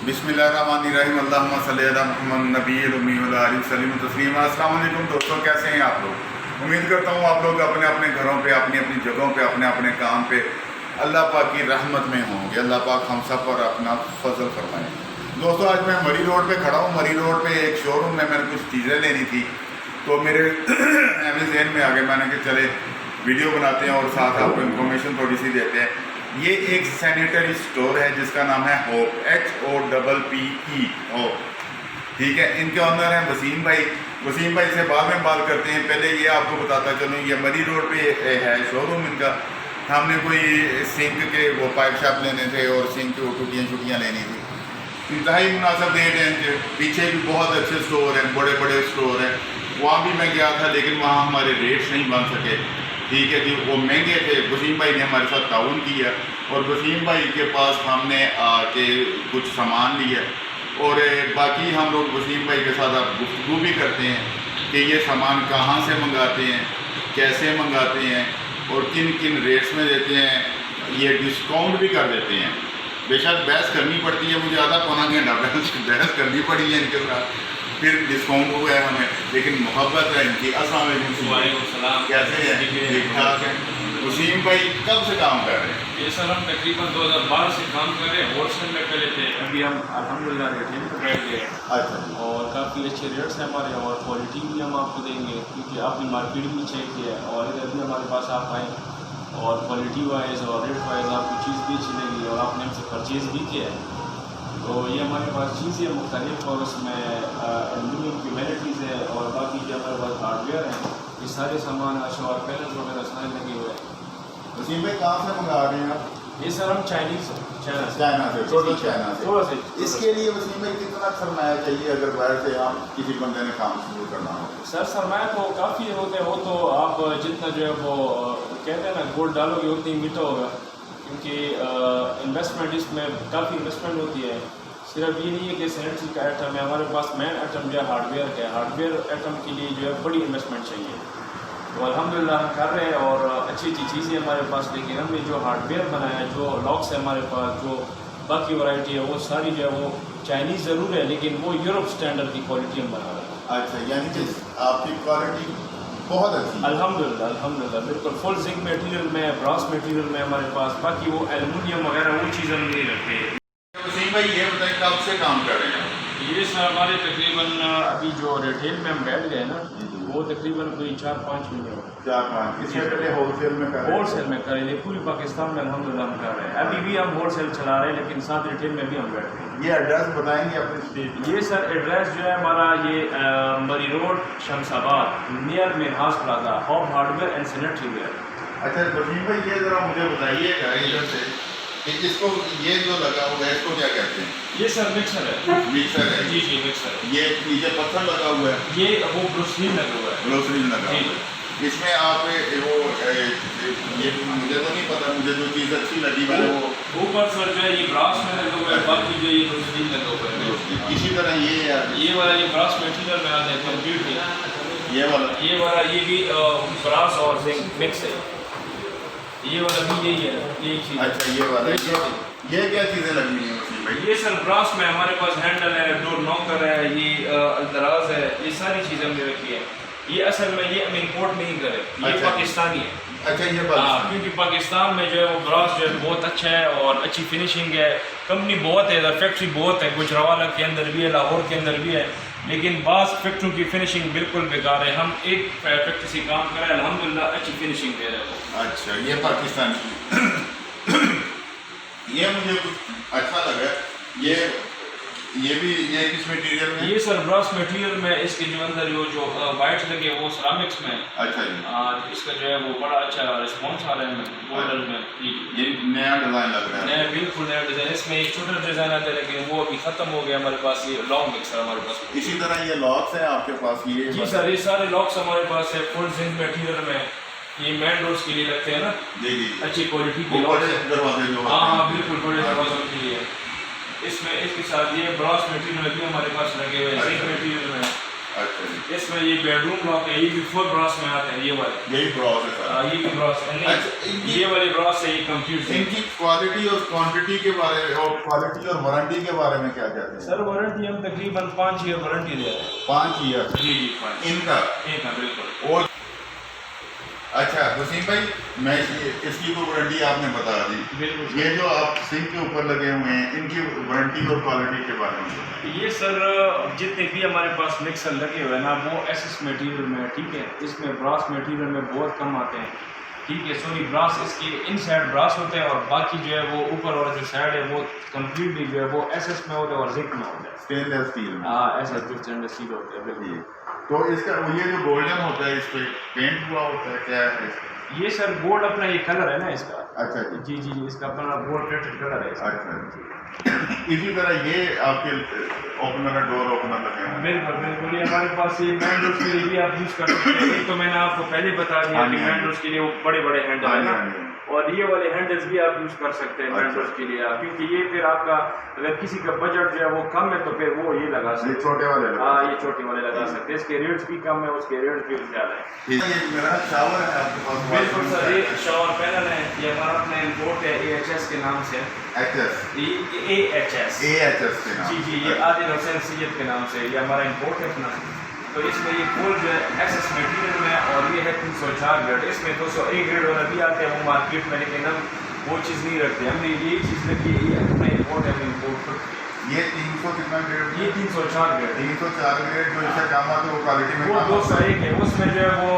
बिस्मिल्लाहिर्रहमानिर्रहीम अल्लाहुम्मा सल्ली अला मुहम्मद नबील उम्मी व अला आलिहि वसल्लम तस्लीमा। अस्सलाम वालेकुम दोस्तों, कैसे हैं आप लोग? उम्मीद करता हूँ आप लोग अपने अपने घरों पे, अपनी अपनी जगहों पे, अपने अपने काम पे अल्लाह पाक की रहमत में होंगे। अल्लाह पाक हम सब पर अपना फजल फरमाए। दोस्तों, आज मैं मरी रोड पे खड़ा हूँ। मरी रोड पे एक शोरूम में मैंने कुछ चीज़ें लेनी थी, तो मेरे जहन में आ गए, मैंने कहा चले वीडियो बनाते हैं और साथ आपको इन्फॉर्मेशन थोड़ी सी देते हैं। ये एक सैनिटरी स्टोर है जिसका नाम है होप, HOPPE होप, ठीक है। इनके ऑनर हैं वसीम भाई। वसीम भाई से बाद में बात करते हैं। पहले ये आपको बताता चलूँ, ये मरी रोड पे है शोरूम इनका। हमने कोई सिंक के वो पाइप शाप लेने थे और सिंक की वो टूटियाँ लेनी थी। इंतहाई मुनासिब रेट है इनके। पीछे भी बहुत अच्छे स्टोर हैं, बड़े बड़े स्टोर हैं। वहाँ भी मैं गया था लेकिन वहाँ हमारे रेट्स नहीं बन सके, ठीक है जी, वो महंगे थे। वसीम भाई ने हमारे साथ ताउन किया और वसीम भाई के पास हमने आके कुछ सामान लिया और बाकी हम लोग वसीम भाई के साथ अब गुफ्तगू भी करते हैं कि ये सामान कहाँ से मंगाते हैं, कैसे मंगाते हैं और किन किन रेट्स में देते हैं। ये डिस्काउंट भी कर देते हैं। बेशक बहस करनी पड़ती है, मुझे आधा पौना घंटा बहस करनी पड़ी है इनके साथ, फिर डिस्काउंट हुआ है हमें, लेकिन मोहब्बत है इनकी। अस्सलाम वालेकुम, कैसे हैं? ठीक ठाक है। वसीम भाई कब से काम कर रहे हैं? ये सर हम तकरीबन 2012 से काम कर रहे हैं। होलसेल में पहले थे, अभी हम अल्हम्दुलिल्लाह रिटेल पे बैठ गए हैं। अच्छा, और काफ़ी अच्छे रेट्स हैं हमारे, और क्वालिटी भी हम आपको देंगे क्योंकि आपने मार्केट भी चेक किया है और इधर भी हमारे पास आप आएँ और क्वालिटी वाइज और रेट वाइज आपको चीज़ भी अच्छी लगी और आपने हमसे परचेज़ भी किया है। तो ये हमारे पास चीज़ें मुख्तलिफ और उसमें एल्यूमिनियम की वैराइटीज़ है और बाकी जो हमारे पास हार्डवेयर हैं, ये सारे सामान और पैनल्स वगैरह सारे लगे हुए हैं। वसीम भाई कहाँ से मंगा रहे हैं आप? ये सर हम चाइना से टोटल चाइना से। थोड़ा से इसके लिए वसीम भाई कितना सरमाया चाहिए अगर बाहर से हम किसी बंदे ने काम शुरू करना हो? सर सरमाया तो काफ़ी होते हैं, वो तो आप जितना जो है वो कहते हैं ना गोल्ड डालोगे उतनी मीठा होगा, क्योंकि इन्वेस्टमेंट इसमें काफ़ी इन्वेस्टमेंट होती है। सिर्फ ये नहीं है कि सैनिटरी का आइटम है, हमारे पास मेन आइटम जो है हार्डवेयर है। हार्डवेयर आइटम के लिए जो है बड़ी इन्वेस्टमेंट चाहिए, तो अल्हम्दुलिल्लाह हम कर रहे हैं और अच्छी अच्छी चीज़ें हमारे पास। लेकिन हमने जो हार्डवेयर बनाया है, जो लॉक्स है हमारे पास, जो बाकी वैरायटी है, वो सारी जो है वो चाइनीज़ ज़रूर है लेकिन वो यूरोप स्टैंडर्ड की क्वालिटी हम बना रहे हैं। अच्छा, यानी कि आपकी क्वालिटी बहुत अच्छी है। अल्हम्दुलिल्लाह बिल्कुल फुल जिंक मटेरियल में, ब्रास मटेरियल में हमारे पास। बाकी वो एल्युमिनियम वगैरह वो चीज़ हम नहीं रखते। वसीम भाई ये बताएं कब से काम कर रहे हैं? ये सर हमारे तकरीबन अभी जो रिटेल में हम बैठ गए ना, वो तकरीबन कोई 4-5 महीने हो गए। 4-5। इससे पहले होलसेल में कर रहे हैं? होलसेल में करेंगे पूरी पाकिस्तान में अल्हम्दुलिल्लाह हम कर रहे हैं। अभी भी हम होलसेल चला रहे हैं लेकिन साथ रिटेल में भी हम बैठ रहे हैं। ये एड्रेस बताएंगे अपने स्ट्रीट? ये सर एड्रेस जो है हमारा ये मरी road Shamshabad near Minhas plaza, hope hardware and sanitary ware. अच्छा वसीम भाई, ये ज़रा मुझे बताइएगा इधर से कि इसको ये जो लगा हुआ है इसको क्या कहते हैं? ये सर मिक्सर है। मिक्सर है? जी मिक्सर है। ये नीचे पत्थर लगा हुआ है? ये वो ब्रोसलीन लगा हुआ है। ग्लोसरीन लगा हुआ है। इसमें आप वो ये मुझे तो नहीं पता, मुझे जो चीज़ अच्छी लगी मैंने वो ऊपर सर जो है ये ब्रास में लगा हुआ है, बाकी जो ये ब्रोसलीन लगा हुआ है। इसी तरह ये वाला ये ब्रास मटेरियल में आता है कंप्लीट है। ये वाला ये भी ब्रास और जिंक मिक्स है। ये वाला भी यही है, यही चीज़। अच्छा, ये वाला ये क्या चीज़ें लगी हुई हैं वसीम भाई? ये सर ब्रास में हमारे पास हैंडल है, डोर नॉकर है, ये दराज है, ये सारी चीज़ें हमने रखी है। ये असल में ये हम इंपोर्ट नहीं करे, ये अच्छा, पाकिस्तानी है। अच्छा, ये क्योंकि पाकिस्तान में जो है वो ब्रास जो है बहुत अच्छा है और अच्छी फिनिशिंग है। कंपनी बहुत है, फैक्ट्री बहुत है, गुजरावाला के अंदर भी है, लाहौर के अंदर भी है, लेकिन बास फैक्ट्रियों की फिनिशिंग बिल्कुल बेकार है। हम एक फैक्ट्री से काम कर रहे हैं, अल्हम्दुलिल्लाह अच्छी फिनिशिंग दे रहे हैं। अच्छा, ये पाकिस्तानी ये मुझे कुछ अच्छा लगा। ये भी ये किस मटेरियल में? ये सर ब्रास मटेरियल में, इसके जो अंदर जो वाइट लगे वो सिरामिक्स में। अच्छा जी। इसका जो है वो बड़ा अच्छा रिस्पॉन्स आ रहा है मॉडल में। ये नया डिज़ाइन लग रहा है? नया, बिल्कुल नया डिज़ाइन। इसमें एक छोटा डिज़ाइन आता है लेकिन वो अभी ख़त्म हो गया हमारे पास। ये लॉन्ग मिक्सर हमारे पास। इसी तरह ये लॉक्स हैं आपके पास? ये जी सर, ये सारे लॉक्स हमारे पास है फुल जिंक मटेरियल में। ये मेन डोर्स के लिए रखते हैं ना, जी जी, अच्छी क्वालिटी के बड़े दरवाजे जो हाँ बिल्कुल बड़े दरवाजों के लिए। इसमें इसके साथ ये ब्रास मटेरियल में भी हमारे पास लगे हुए हैं, जिंक मटेरियल में। अच्छा जी, इसमें ये बेडरूम लॉक है, ये भी फुल ब्रॉस में आते हैं, ये वाले यही ब्रॉस है सर। ये भी ब्रॉस है अच्छा, नहीं, ये वाले ब्रॉस है, ये कंप्यूटर इनकी क्वालिटी और क्वांटिटी के बारे में और क्वालिटी और वारंटी के बारे में क्या कहते हैं? सर वारंटी हम तकरीबन 5 ईयर वारंटी दे रहे हैं। 5 ईयर जी 5 इनका। एक है बिल्कुल। और अच्छा वसीम भाई, मैं इसकी तो वारंटी आपने बता दी, बिल्कुल। ये जो आप सिंक के ऊपर लगे हुए हैं इनकी वारंटी और क्वालिटी के बारे में बताएं। ये सर जितने भी हमारे पास मिक्सर लगे हुए हैं ना, वो एसएस मटेरियल में है, ठीक है। इसमें ब्रास मटेरियल में बहुत कम आते हैं, ठीक है। सॉरी ब्रास इसके इन साइड ब्रास होते हैं और बाकी जो है वो ऊपर वाला जो साइड है वो कम्प्लीटली जो है वो एसएस में होता है और जिंक में होता है, स्टेनलेस स्टील में। हाँ ऐसा जो स्टेनलेस स्टील होता है बिल्कुल। तो इसका ये जो गोल्डन होता है इस पे पेंट हुआ होता है, क्या है इसका? ये सर गोल्ड अपना ये कलर है ना इसका। अच्छा जी जी जी जी, इसका अपना गोल्ड प्लेटेड कलर है इसका। अच्छा इसी तरह ये आपके ओपनर डोर ओपनर लगे हैं। बिल्कुल बिल्कुल, ये हमारे पास ये मैन डोर्स के लिए भी आप यूज़ कर सकते हैं। एक तो मैंने आपको पहले बता दिया हाँ कि जी, मैन हाँ जी। डोर्स के लिए वो बड़े बड़े हैंडल है ना, हाँ जी, और ये वाले हैंडल्स भी आप यूज़ कर सकते हैं मैन अच्छा। डोर्स के लिए, क्योंकि ये फिर आपका अगर किसी का बजट जो है वो कम है तो फिर वो ये लगा ये सकते छोटे वाले हैं। हाँ ये छोटे वाले लगा सकते हैं, इसके रेट्स भी कम है, उसके रेट्स भी ज़्यादा है। ये मेरा शावर है आपके पास? बिल्कुल सर, ये शावर पैनल है, ये हमारा अपना इम्पोर्ट है AHS के नाम से। एचएस AHS AHS के नाम। जी जी, ये आदिल हुसैन सैयद के नाम से, ये हमारा इम्पोर्ट है अपना। तो इसमें ये फुल जो है एसएस मटेरियल में, और ये है 304 ग्रेड। इसमें 201 ग्रेड वाला भी आते हैं वो मार्केट में, लेकिन हम वो चीज़ नहीं रखते, हमने यही चीज़ रखी है, ये अपना इम्पोर्ट है, हम इम्पोर्ट। ये 300 कितना ग्रेड? ये 304 ग्रेड, 304 ग्रेड जो इससे काम आता है वो क्वालिटी में वो काम आता है। 201 है। उसमें जो है वो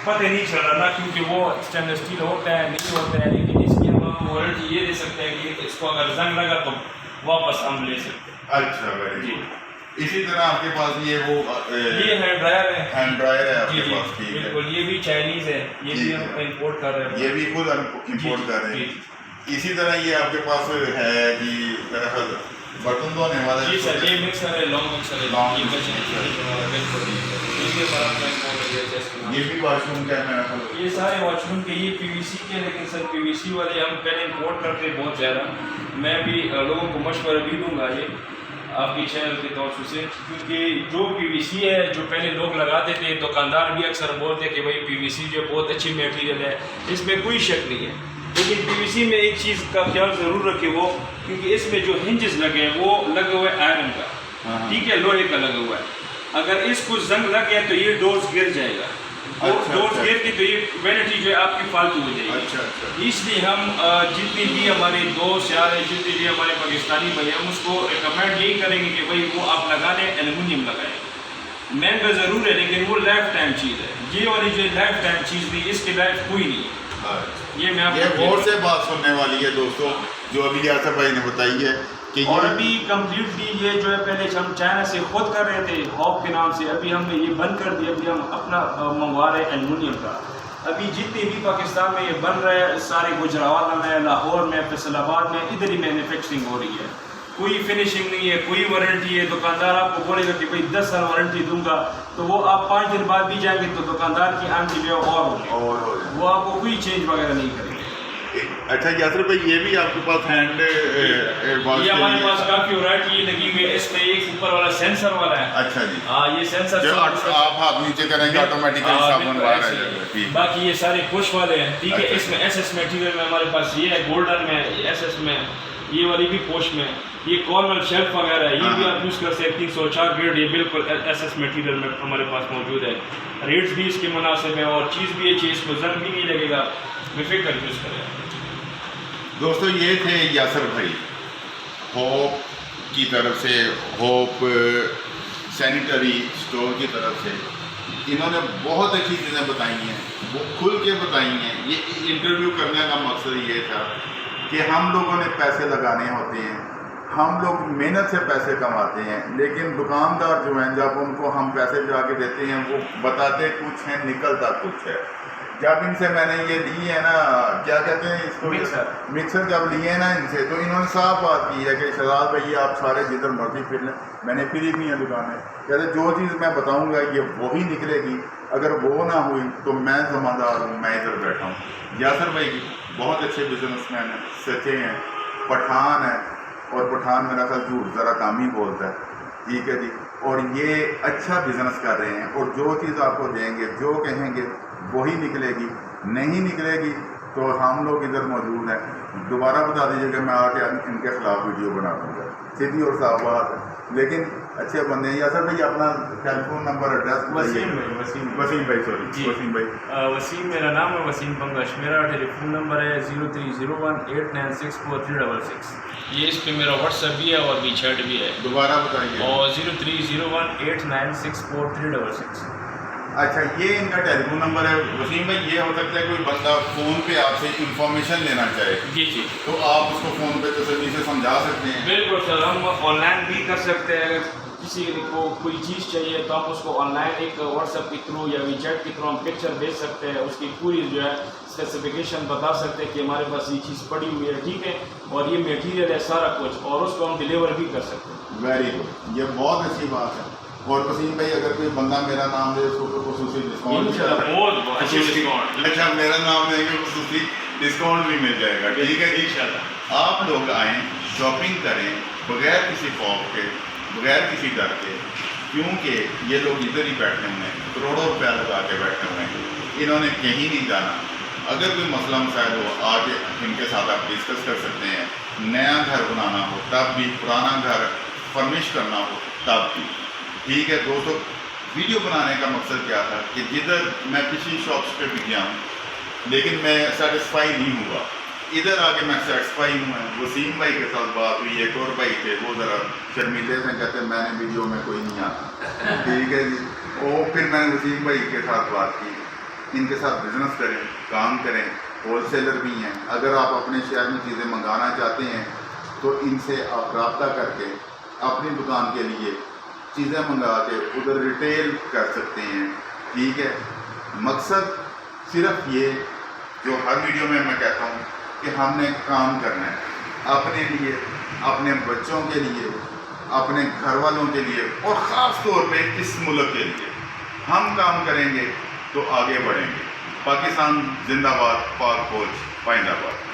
पता नहीं चल रहा ना, क्योंकि वो स्टेनलेस स्टील होता है नहीं होता है, लेकिन इसकी हम वारंटी ये दे सकते हैं कि इसको अगर जंग लगा तो वापस हम ले सकते हैं। अच्छा वेरी जी। गुड। इसी तरह आपके पास ये वो ये हैंड ड्रायर है, हैंड ड्रायर है जी आपके जी पास, ठीक है। बिल्कुल, ये भी चाइनीज है, ये जी, भी हम इंपोर्ट कर रहे हैं। ये भी खुद जी, इम्पोर्ट कर रहे जी, हैं। इसी तरह ये आपके पास है कि मेरा ख्याल बर्तन धोने वाला जी सर, ये मिक्सर है, लॉन्ग मिक्सर है, Long ये mixer है। बिल्कुल ये भी हमारा अपना import है, जैसे कि ये भी वॉशरूम का है मेरा ख्याल। ये सारे वॉशरूम के ये पीवीसी के, लेकिन सर पीवीसी वाले हम पहले इंपोर्ट करते हैं बहुत ज़्यादा। मैं भी लोगों को मशवरा भी दूंगा ये आपकी चैनल के तौर से, क्योंकि जो पीवीसी है जो पहले लोग लगाते थे, दुकानदार भी अक्सर बोलते कि भाई पीवीसी जो बहुत अच्छी मटेरियल है, इसमें कोई शक नहीं है। लेकिन पीवीसी में एक चीज़ का ख्याल ज़रूर रखें वो, क्योंकि इसमें जो हिंजेस लगे हैं वो लगे हुए आयरन का, हाँ। ठीक है, लोहे का लगा हुआ है। अगर इसको जंग लग गया तो ये डोर्स गिर जाएगा, अच्छा, डोर्स अच्छा। गिर के तो ये वैनिटी जो है आपकी फालतू हो जाएगी। अच्छा अच्छा। इसलिए हम जितनी भी हमारे दोस्त यार हैं, जितने भी हमारे पाकिस्तानी भाई हम उसको रिकमेंड यही करेंगे कि भाई वो आप लगा लें, एल्युमिनियम लगाएं। महंगा ज़रूर है लेकिन वो लाइफ टाइम चीज़ है, ये वाली जो लाइफ टाइम चीज़ नहीं, इसकी लाइफ कोई नहीं है। ये मैं ये आपको गौर से बात सुनने वाली है दोस्तों, जो अभी यासर भाई ने बताई है कि और ये अभी कम्प्लीटली ये जो है पहले हम चाइना से खुद कर रहे थे हॉप के नाम से, अभी हमने ये बंद कर दिया, अभी हम अपना मंगवा रहे हैं एल्युमिनियम का। अभी जितने भी पाकिस्तान में ये बन रहे हैं सारे गुजरावाला में, लाहौर में, फैसलाबाद में, इधर ही मैन्युफैक्चरिंग हो रही है। कोई फिनिशिंग नहीं है, कोई वारंटी है। दुकानदार आपको बोलेगा कि भाई 10 साल वारंटी दूंगा, तो वो आप 5 दिन बाद भी जाएंगे तो दुकानदार की आंटी जो है और होगी, और हो जाए। वो आपको कोई चेंज वगैरह नहीं करेंगे। अच्छा यासर भाई, ये भी आपके पास हैंड ये हमारे पास काफ़ी वैरायटी लगी हुई है। इसमें एक ऊपर वाला सेंसर वाला है। अच्छा जी, हाँ ये सेंसर जो आप हाथ नीचे करेंगे ऑटोमेटिकली साबुन बाहर आ जाएगा, ठीक। बाकी ये सारे पुश वाले हैं, ठीक है। अच्छा। इसमें एसएस मटेरियल में हमारे पास ये है, गोल्डन में, एसएस में, ये वाली भी पोश में, ये कॉर्नर शेल्फ वगैरह है, ये भी आप यूज़ कर सकते हैं। 304 ग्रेड ये बिल्कुल एसएस मटेरियल में हमारे पास मौजूद है। रेट्स भी इसके मुनासिब है और चीज़ भी अच्छी है, इसको जंग भी नहीं लगेगा, बेफिक्र यूज़ करें। दोस्तों ये थे यासर भाई होप की तरफ से, होप सैनिटरी स्टोर की तरफ से। इन्होंने बहुत अच्छी चीज़ें बताई हैं, वो खुल के बताई हैं। ये इंटरव्यू करने का मकसद ये था कि हम लोगों ने पैसे लगाने होते हैं, हम लोग मेहनत से पैसे कमाते हैं, लेकिन दुकानदार जो हैं जब उनको हम पैसे जाके देते हैं वो बताते कुछ हैं, निकलता कुछ है। जब इनसे मैंने ये ली है ना, क्या कहते हैं इसको, मिक्सर जब लिए ना इनसे, तो इन्होंने साफ बात की है कि शहजाद भाई आप सारे जिधर मर्जी फिर लें, मैंने फिरी भी हैं दुकानें, कहते जो चीज़ मैं बताऊंगा ये वही निकलेगी, अगर वो ना हुई तो मैं ज़िम्मेदार हूँ, मैं इधर बैठा हूँ। यासर भाई बहुत अच्छे बिजनेसमैन हैं, सच्चे हैं, पठान है, और पठान मेरा ख्याल झूठ ज़रा कम ही बोलता है। ٹھیک ہے جی، اور یہ اچھا بزنس کر رہے ہیں، اور جو چیز آپ کو دیں گے، جو کہیں گے وہی نکلے گی، نہیں نکلے گی تو ہم لوگ ادھر موجود ہیں، دوبارہ بتا دیجیے کہ میں آ کے ان کے خلاف ویڈیو بنا دوں گا، سیدھی اور صاف بات ہے، لیکن اچھے بندے ہیں۔ یاسر بھائی اپنا ٹیلی فون نمبر ایڈریس بتائیے۔ وسیم بھائی سوری جی وسیم بھائی۔ وسیم میرا نام ہے، وسیم پنگش، میرا ٹیلی فون نمبر ہے 0301896436، یہ اس پہ میرا واٹس ایپ بھی ہے اور بھی چیٹ بھی ہے، دوبارہ بتائیے۔ اور 0301896436۔ اچھا، یہ ان کا ٹیلی فون نمبر ہے۔ وسیم بھائی یہ ہو سکتا ہے کوئی بندہ فون پہ آپ سے انفارمیشن لینا چاہے جی جی تو آپ اس کو فون پہ تسلی سے سمجھا سکتے ہیں؟ بالکل سر، ہم آن لائن بھی کر سکتے ہیں، اگر کسی کو کوئی چیز چاہیے تو آپ اس کو آن لائن ایک واٹس ایپ کے تھرو یا وی چیٹ کے تھرو ہم پکچر بھیج سکتے ہیں، اس کی پوری جو ہے اسپیسیفکیشن بتا سکتے ہیں کہ ہمارے پاس یہ چیز پڑی ہوئی ہے، ٹھیک ہے، اور یہ میٹیریل ہے سارا کچھ، اور اس کو ہم ڈلیور بھی کر سکتے ہیں۔ ویری گڈ، یہ بہت اچھی بات ہے۔ اور وسیم بھائی اگر کوئی بندہ میرا نام لے اس کو خصوصی ڈسکاؤنٹ بھی بہت اچھی ڈسکاؤنٹ، اچھا میرا نام لیں گے خصوصی ڈسکاؤنٹ بھی مل جائے گا، ٹھیک ہے جی۔ آپ لوگ آئیں، شاپنگ کریں بغیر کسی خوف کے، بغیر کسی ڈر کے، کیونکہ یہ لوگ ادھر ہی بیٹھے ہوئے ہیں، کروڑوں روپیہ لگا کے بیٹھے ہوئے ہیں، انہوں نے کہیں نہیں جانا۔ اگر کوئی مسئلہ مسائل ہو آج ان کے ساتھ آپ ڈسکس کر سکتے ہیں، نیا گھر بنانا ہو تب بھی، پرانا گھر فرنش کرنا ہو تب بھی، ٹھیک ہے دوستو۔ ویڈیو بنانے کا مقصد کیا تھا کہ جدھر میں پچھلی شاپس پہ بھی گیا ہوں لیکن میں سیٹسفائی نہیں ہوا، ادھر آ کے میں سیٹسفائی ہوں۔ وسیم بھائی کے ساتھ بات ہوئی، ایک اور بھائی تھے وہ ذرا شرمیلے سے کہتے ہیں میں نے ویڈیو میں کوئی نہیں آتا، ٹھیک ہے جی۔ اور پھر میں نے وسیم بھائی کے ساتھ بات کی، ان کے ساتھ بزنس کریں، کام کریں، ہول سیلر بھی ہیں، اگر آپ اپنے شہر میں چیزیں منگانا چاہتے ہیں تو ان سے آپ رابطہ کر کے اپنی دکان کے لیے چیزیں منگا کے ادھر ریٹیل کر سکتے ہیں، ٹھیک ہے۔ مقصد صرف یہ جو ہر ویڈیو میں کہتا ہوں کہ ہم نے کام کرنا ہے اپنے لیے، اپنے بچوں کے لیے، اپنے گھر والوں کے لیے، اور خاص طور پہ اس ملک کے لیے۔ ہم کام کریں گے تو آگے بڑھیں گے۔ پاکستان زندہ باد، پاک فوج پائندہ باد۔